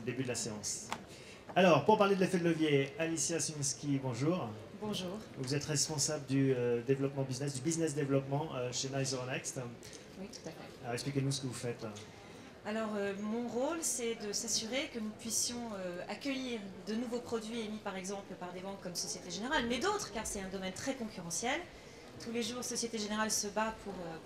début de la séance. Alors, pour parler de l'effet de levier, Alicia Suminski, bonjour. Bonjour. Vous êtes responsable du développement business, du business développement chez Nice Next. Oui, tout à fait. Alors, expliquez-nous ce que vous faites. Alors, mon rôle, c'est de s'assurer que nous puissions accueillir de nouveaux produits émis, par exemple, par des banques comme Société Générale, mais d'autres, car c'est un domaine très concurrentiel. Tous les jours, Société Générale se bat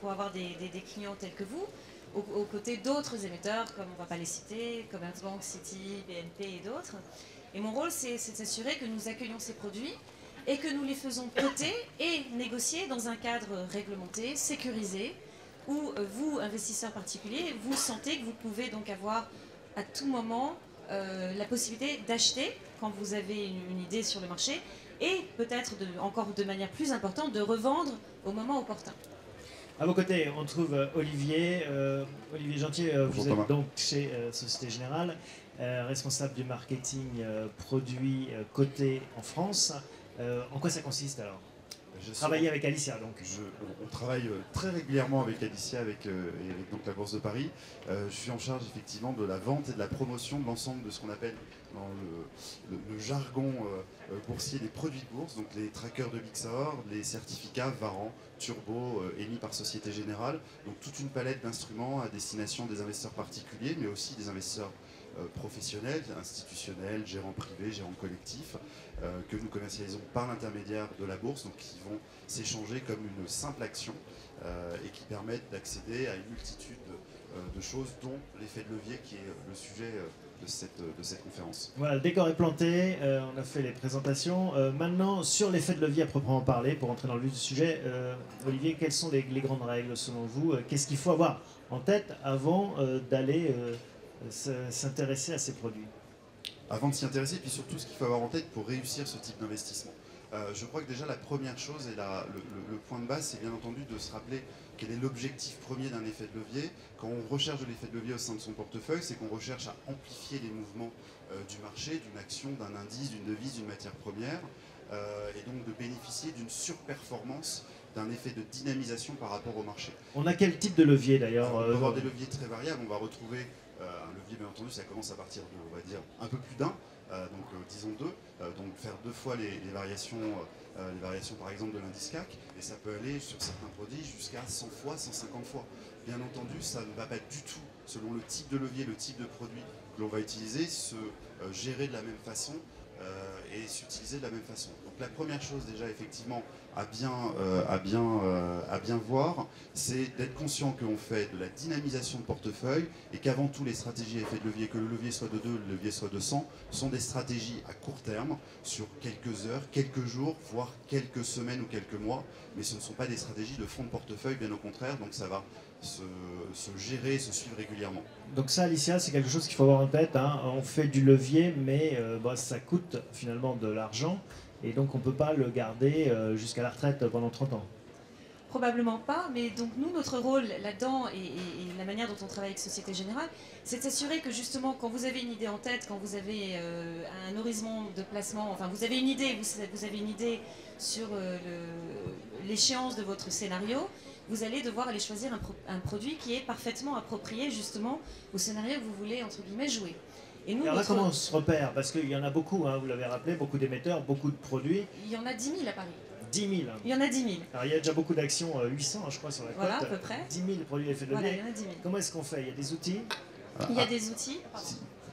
pour avoir des clients tels que vous, aux côtés d'autres émetteurs, comme on ne va pas les citer, Commerzbank, Citi, BNP et d'autres. Et mon rôle, c'est de s'assurer que nous accueillons ces produits et que nous les faisons coter et négocier dans un cadre réglementé, sécurisé, où vous, investisseurs particuliers, vous sentez que vous pouvez donc avoir à tout moment la possibilité d'acheter quand vous avez une idée sur le marché et peut-être encore de manière plus importante de revendre au moment opportun. À vos côtés, on trouve Olivier. Olivier Gentier, vous êtes donc chez Société Générale, responsable du marketing produit coté en France. En quoi ça consiste alors? Travailler avec Alicia donc. On travaille très régulièrement avec Alicia et avec donc la Bourse de Paris. Je suis en charge effectivement de la vente et de la promotion de l'ensemble de ce qu'on appelle dans le jargon boursier des produits de bourse, donc les trackers de Bixor, les certificats Varan, Turbo émis par Société Générale, donc toute une palette d'instruments à destination des investisseurs particuliers mais aussi des investisseurs professionnels, institutionnels, gérants privés, gérants collectifs, que nous commercialisons par l'intermédiaire de la bourse, donc qui vont s'échanger comme une simple action et qui permettent d'accéder à une multitude de choses, dont l'effet de levier qui est le sujet de cette conférence. Voilà, le décor est planté, on a fait les présentations. Maintenant, sur l'effet de levier à proprement parler, pour entrer dans le vif du sujet, Olivier, quelles sont les grandes règles selon vous? Qu'est-ce qu'il faut avoir en tête avant d'aller s'intéresser à ces produits? Avant de s'y intéresser, puis surtout ce qu'il faut avoir en tête pour réussir ce type d'investissement. Je crois que déjà la première chose et le point de base, c'est bien entendu de se rappeler quel est l'objectif premier d'un effet de levier. Quand on recherche de l'effet de levier au sein de son portefeuille, c'est qu'on recherche à amplifier les mouvements du marché, d'une action, d'un indice, d'une devise, d'une matière première, et donc de bénéficier d'une surperformance, d'un effet de dynamisation par rapport au marché. On a quel type de levier d'ailleurs? On peut avoir des leviers très variables, on va retrouver un levier, bien entendu, ça commence à partir de, on va dire, un peu plus d'un, donc disons deux, donc faire deux fois les variations par exemple de l'indice CAC, et ça peut aller sur certains produits jusqu'à 100 fois, 150 fois. Bien entendu, ça ne va pas du tout, selon le type de levier, le type de produit que l'on va utiliser, se gérer de la même façon et s'utiliser de la même façon. Donc la première chose déjà effectivement à bien voir, c'est d'être conscient qu'on fait de la dynamisation de portefeuille et qu'avant tout les stratégies à effet de levier, que le levier soit de 2, le levier soit de 100, sont des stratégies à court terme, sur quelques heures, quelques jours, voire quelques semaines ou quelques mois, mais ce ne sont pas des stratégies de fond de portefeuille, bien au contraire, donc ça va se gérer, se suivre régulièrement. Donc ça, Alicia, c'est quelque chose qu'il faut avoir en tête, hein. On fait du levier, mais ça coûte finalement de l'argent, et donc on ne peut pas le garder jusqu'à la retraite pendant 30 ans. Probablement pas, mais donc nous, notre rôle là-dedans et la manière dont on travaille avec Société Générale, c'est de s'assurer que justement, quand vous avez une idée en tête, quand vous avez un horizon de placement, enfin vous avez une idée, vous avez une idée sur l'échéance de votre scénario, vous allez devoir aller choisir un produit qui est parfaitement approprié justement au scénario que vous voulez, entre guillemets, jouer. Et nous, alors là, comment on se repère? Parce qu'il y en a beaucoup, hein, vous l'avez rappelé, beaucoup d'émetteurs, beaucoup de produits. Il y en a 10 000 à Paris. 10 000. Il y en a 10 000. Alors il y a déjà beaucoup d'actions, 800 je crois sur la cote. Voilà, à peu près. 10 000 produits effet de levier. Voilà, il y en a 10 000. Comment est-ce qu'on fait? Il y a des outils? Il y a des outils.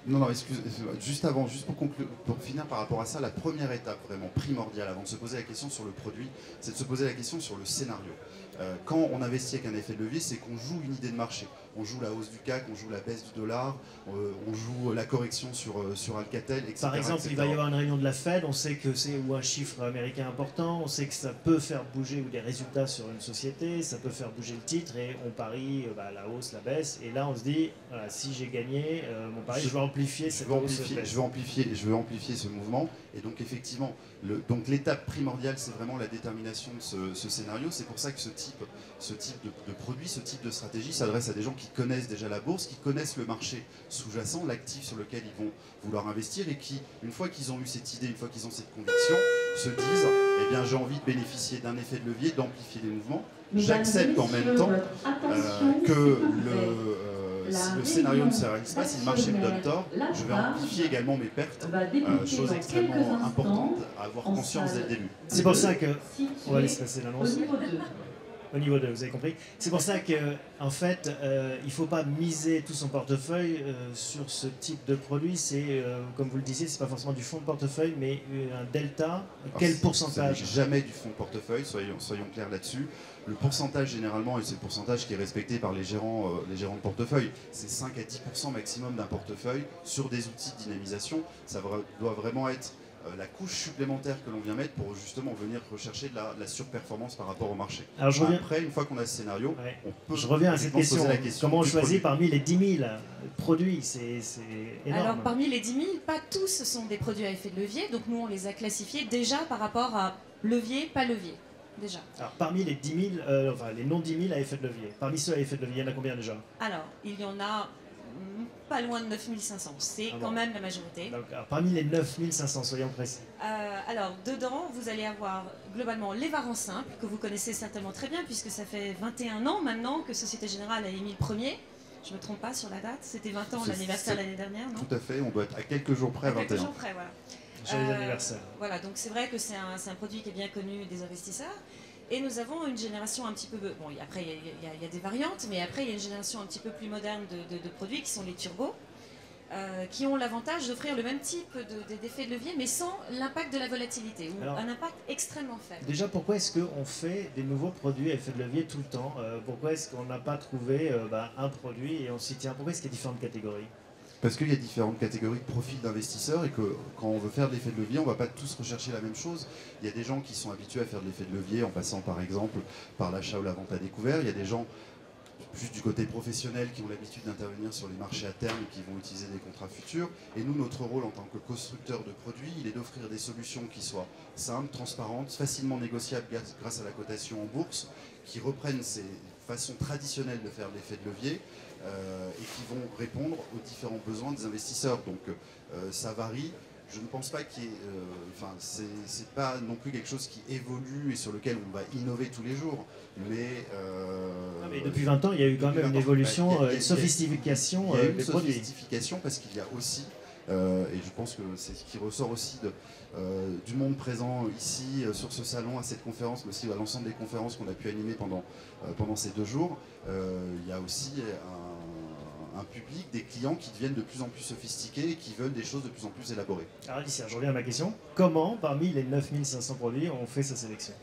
Non, excusez-moi, juste avant, juste pour finir par rapport à ça, la première étape vraiment primordiale avant de se poser la question sur le produit, c'est de se poser la question sur le scénario. Quand on investit avec un effet de levier, c'est qu'on joue une idée de marché. On joue la hausse du CAC, on joue la baisse du dollar, on joue la correction sur Alcatel, etc. Par exemple, etc. il va y avoir une réunion de la Fed, on sait que c'est ou un chiffre américain important, on sait que ça peut faire bouger ou des résultats sur une société, ça peut faire bouger le titre et on parie la hausse, la baisse. Et là, on se dit, voilà, si j'ai gagné mon pari, je vais amplifier cette hausse. Je veux amplifier ce mouvement. Et donc effectivement, l'étape primordiale, c'est vraiment la détermination de ce scénario. C'est pour ça que ce type de produit, ce type de stratégie s'adresse à des gens qui connaissent déjà la bourse, qui connaissent le marché sous-jacent, l'actif sur lequel ils vont vouloir investir et qui, une fois qu'ils ont eu cette idée, une fois qu'ils ont cette conviction, se disent, eh bien j'ai envie de bénéficier d'un effet de levier, d'amplifier les mouvements. J'accepte en même temps que si le scénario ne se réalise pas, si le marché me donne tort, je vais amplifier également mes pertes, chose extrêmement importante à avoir conscience dès le début. C'est pour ça que... On va laisser passer l'annonce. Au niveau 2, vous avez compris. C'est pour ça qu'en fait, il ne faut pas miser tout son portefeuille sur ce type de produit. C'est, comme vous le disiez, ce n'est pas forcément du fonds de portefeuille, mais un delta. Alors, quel pourcentage? Jamais du fonds de portefeuille, soyons clairs là-dessus. Le pourcentage généralement, et c'est le pourcentage qui est respecté par les gérants de portefeuille, c'est 5 à 10% maximum d'un portefeuille sur des outils de dynamisation. Ça doit vraiment être la couche supplémentaire que l'on vient mettre pour justement venir rechercher de la surperformance par rapport au marché. Alors, après, une fois qu'on a ce scénario, on peut je reviens à cette question. Comment on choisit parmi les 10 000 produits? C'est énorme. Alors parmi les 10 000, pas tous sont des produits à effet de levier, donc nous on les a classifiés déjà par rapport à levier, pas levier. Déjà. Alors parmi les 10 000, enfin les non 10 000 à effet de levier, parmi ceux à effet de levier, il y en a combien déjà? Alors, il y en a pas loin de 9 500, c'est quand même la majorité. Donc, alors, parmi les 9 500, soyons précis. Alors, dedans, vous allez avoir globalement les varans simples, que vous connaissez certainement très bien, puisque ça fait 21 ans maintenant que Société Générale a émis le premier. Je ne me trompe pas sur la date, c'était 20 ans l'anniversaire l'année dernière, non? Tout à fait, on doit être à quelques jours près, 21. Quelques jours près, voilà. Joyeux anniversaire. Voilà, donc c'est vrai que c'est un produit qui est bien connu des investisseurs. Et nous avons une génération un petit peu... Bon, après, il y a des variantes, mais après, il y a une génération un petit peu plus moderne de produits qui sont les turbos, qui ont l'avantage d'offrir le même type d'effet de levier, mais sans l'impact de la volatilité, ou un impact extrêmement faible. Déjà, pourquoi est-ce qu'on fait des nouveaux produits à effet de levier tout le temps? Pourquoi est-ce qu'on n'a pas trouvé un produit et on s'y tient? Pourquoi est-ce qu'il y a différentes catégories? Parce qu'il y a différentes catégories de profils d'investisseurs et que quand on veut faire de l'effet de levier, on ne va pas tous rechercher la même chose. Il y a des gens qui sont habitués à faire de l'effet de levier en passant par exemple par l'achat ou la vente à découvert. Il y a des gens juste du côté professionnel qui ont l'habitude d'intervenir sur les marchés à terme et qui vont utiliser des contrats futurs. Et nous, notre rôle en tant que constructeur de produits, il est d'offrir des solutions qui soient simples, transparentes, facilement négociables grâce à la cotation en bourse, qui reprennent ces façons traditionnelles de faire de l'effet de levier, et qui vont répondre aux différents besoins des investisseurs. Donc ça varie. Je ne pense pas qu'il y ait... c'est pas non plus quelque chose qui évolue et sur lequel on va innover tous les jours. Mais depuis 20 ans, il y a eu quand même une évolution, une sophistication des produits. Il y a une sophistication parce qu'il y a aussi, et je pense que c'est ce qui ressort aussi du monde présent ici, sur ce salon, à cette conférence, mais aussi à l'ensemble des conférences qu'on a pu animer pendant ces 2 jours, il y a aussi un public, des clients qui deviennent de plus en plus sophistiqués et qui veulent des choses de plus en plus élaborées. Alors Alicia, je reviens à ma question. Comment, parmi les 9500 produits, on fait sa sélection?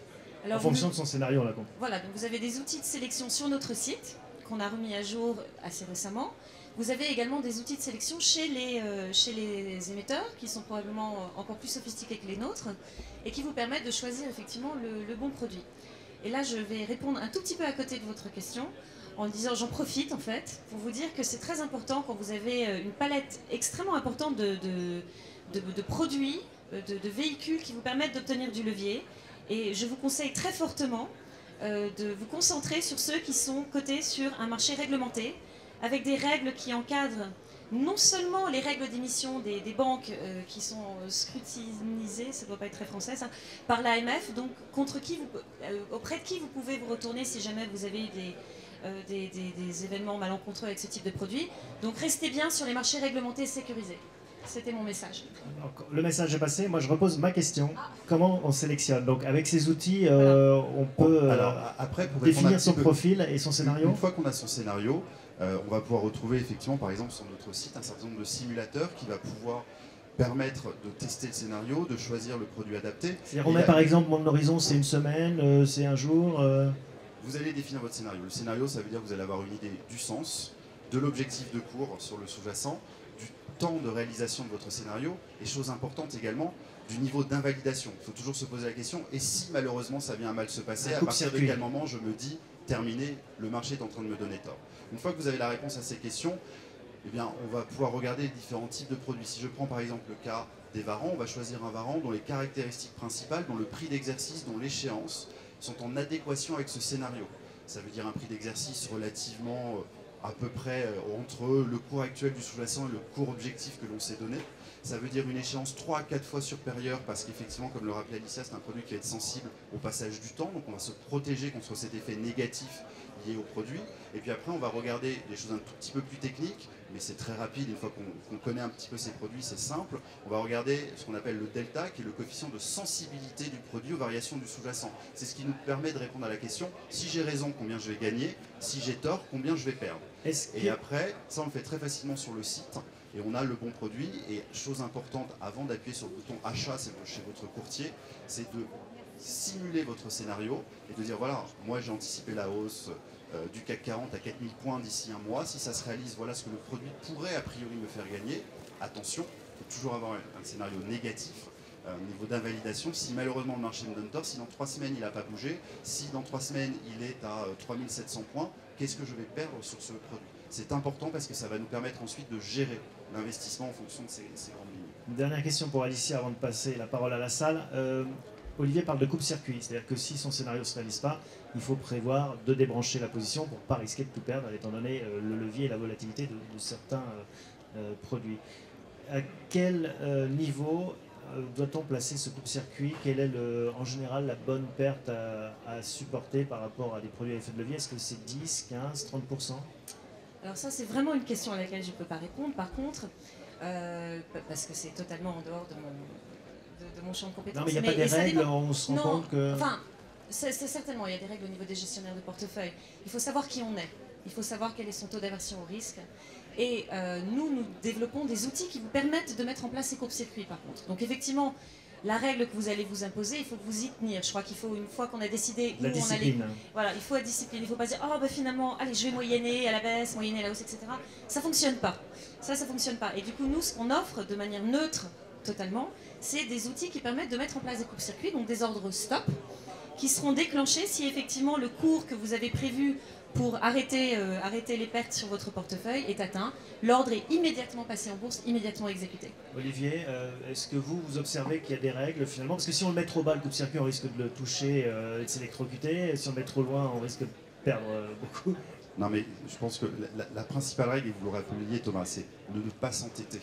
En fonction de son scénario, on l'a compris. Voilà, donc vous avez des outils de sélection sur notre site, qu'on a remis à jour assez récemment. Vous avez également des outils de sélection chez les émetteurs, qui sont probablement encore plus sophistiqués que les nôtres, et qui vous permettent de choisir effectivement le bon produit. Et là, je vais répondre un tout petit peu à côté de votre question, en disant, j'en profite en fait, pour vous dire que c'est très important quand vous avez une palette extrêmement importante de produits, de véhicules qui vous permettent d'obtenir du levier. Et je vous conseille très fortement de vous concentrer sur ceux qui sont cotés sur un marché réglementé, avec des règles qui encadrent non seulement les règles d'émission des banques qui sont scrutinisées, ça ne doit pas être très français ça, par l'AMF, donc auprès de qui vous pouvez vous retourner si jamais vous avez des événements malencontreux avec ce type de produit. Donc restez bien sur les marchés réglementés et sécurisés. C'était mon message. Le message est passé. Moi, je repose ma question. Comment on sélectionne? Donc, avec ces outils, on peut définir son profil et son scénario. Une fois qu'on a son scénario, on va pouvoir retrouver effectivement, par exemple, sur notre site, un certain nombre de simulateurs qui va pouvoir permettre de tester le scénario, de choisir le produit adapté. C'est-à-dire, on met par exemple, mon horizon, c'est une semaine, c'est un jour. Vous allez définir votre scénario. Le scénario, ça veut dire que vous allez avoir une idée du sens, de l'objectif de cours sur le sous-jacent, du temps de réalisation de votre scénario, et chose importante également, du niveau d'invalidation. Il faut toujours se poser la question, et si malheureusement ça vient à mal se passer, à partir de quel moment je me dis, terminé, le marché est en train de me donner tort. Une fois que vous avez la réponse à ces questions, eh bien, on va pouvoir regarder les différents types de produits. Si je prends par exemple le cas des varans, on va choisir un varan dont les caractéristiques principales, dont le prix d'exercice, dont l'échéance, sont en adéquation avec ce scénario. Ça veut dire un prix d'exercice relativement à peu près entre le cours actuel du sous-jacent et le cours objectif que l'on s'est donné. Ça veut dire une échéance 3 à 4 fois supérieure parce qu'effectivement, comme le rappelait Alicia, c'est un produit qui va être sensible au passage du temps. Donc on va se protéger contre cet effet négatif liées au produit. Et puis après, on va regarder des choses un tout petit peu plus techniques, mais c'est très rapide. Une fois qu'on connaît un petit peu ces produits, c'est simple. On va regarder ce qu'on appelle le delta, qui est le coefficient de sensibilité du produit aux variations du sous-jacent. C'est ce qui nous permet de répondre à la question, si j'ai raison, combien je vais gagner? Si j'ai tort, combien je vais perdre? Et après, ça on le fait très facilement sur le site. Et on a le bon produit. Et chose importante, avant d'appuyer sur le bouton achat chez votre courtier, c'est de simuler votre scénario et de dire voilà, moi j'ai anticipé la hausse du CAC 40 à 4000 points d'ici un mois. Si ça se réalise, voilà ce que le produit pourrait a priori me faire gagner. Attention, il faut toujours avoir un scénario négatif au niveau d'invalidation. Si malheureusement le marché me donne tort, si dans 3 semaines il n'a pas bougé, si dans 3 semaines il est à 3700 points, qu'est-ce que je vais perdre sur ce produit? C'est important parce que ça va nous permettre ensuite de gérer l'investissement en fonction de ces grandes lignes. Une dernière question pour Alicia avant de passer la parole à la salle. Olivier parle de coupe-circuit, c'est-à-dire que si son scénario ne se réalise pas, il faut prévoir de débrancher la position pour ne pas risquer de tout perdre, étant donné le levier et la volatilité de certains produits. À quel niveau doit-on placer ce coupe-circuit? Quelle est en général la bonne perte à supporter par rapport à des produits à effet de levier? Est-ce que c'est 10, 15, 30%? Alors ça, c'est vraiment une question à laquelle je ne peux pas répondre. Par contre, parce que c'est totalement en dehors de mon champ de compétences. Non, mais il n'y a pas des règles, on se rend compte que... Enfin, c'est certainement, il y a des règles au niveau des gestionnaires de portefeuille. Il faut savoir qui on est. Il faut savoir quel est son taux d'aversion au risque. Et nous développons des outils qui vous permettent de mettre en place ces courts-circuits, par contre. Donc effectivement, la règle que vous allez vous imposer, il faut que vous y tenir. Je crois qu'il faut, une fois qu'on a décidé où on allait... Voilà, il faut la discipline. Il ne faut pas dire, oh bah finalement, allez, je vais moyenner à la baisse, moyenner à la hausse, etc. Ça ne fonctionne pas. Ça ne fonctionne pas. Et du coup, nous, ce qu'on offre de manière neutre, totalement, c'est des outils qui permettent de mettre en place des courts-circuits, donc des ordres stop, qui seront déclenchés si effectivement le cours que vous avez prévu pour arrêter les pertes sur votre portefeuille est atteint. L'ordre est immédiatement passé en bourse, immédiatement exécuté. Olivier, est-ce que vous observez qu'il y a des règles finalement? Parce que si on le met trop bas, le coupe-circuit, on risque de le toucher et de s'électrocuter. Et si on le met trop loin, on risque de perdre beaucoup. Non mais je pense que la principale règle, et vous l'aurez rappelé Thomas, c'est de ne pas s'entêter.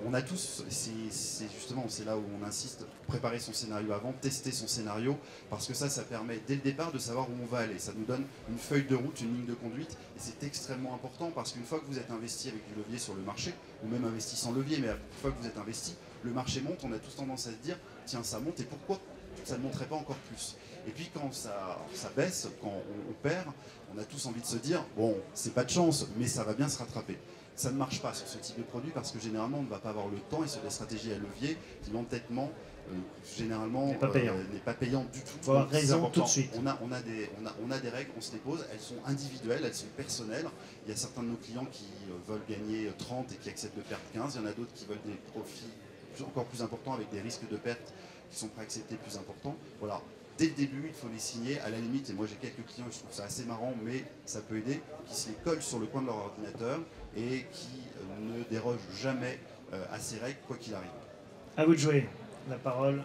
On a tous, c'est justement, c'est là où on insiste, préparer son scénario avant, tester son scénario, parce que ça permet dès le départ de savoir où on va aller. Ça nous donne une feuille de route, une ligne de conduite, et c'est extrêmement important parce qu'une fois que vous êtes investi avec du levier sur le marché, ou même investi sans levier, mais une fois que vous êtes investi, le marché monte, on a tous tendance à se dire, tiens ça monte, et pourquoi ça ne monterait pas encore plus? Et puis quand ça baisse, quand on perd, on a tous envie de se dire, bon, c'est pas de chance, mais ça va bien se rattraper. Ça ne marche pas sur ce type de produit parce que généralement on ne va pas avoir le temps et sur des stratégies à levier qui l'entêtement généralement n'est pas payant du tout. Il faut avoir raison tout de suite. On a des règles, on se les pose, elles sont individuelles, elles sont personnelles. Il y a certains de nos clients qui veulent gagner 30 et qui acceptent de perdre 15. Il y en a d'autres qui veulent des profits encore plus importants avec des risques de perte qui sont prêts à accepter plus importants. Voilà. Dès le début, il faut les signer. À la limite, et moi j'ai quelques clients, je trouve ça assez marrant, mais ça peut aider, qui se les collent sur le coin de leur ordinateur et qui ne dérogent jamais à ces règles, quoi qu'il arrive. À vous de jouer. La parole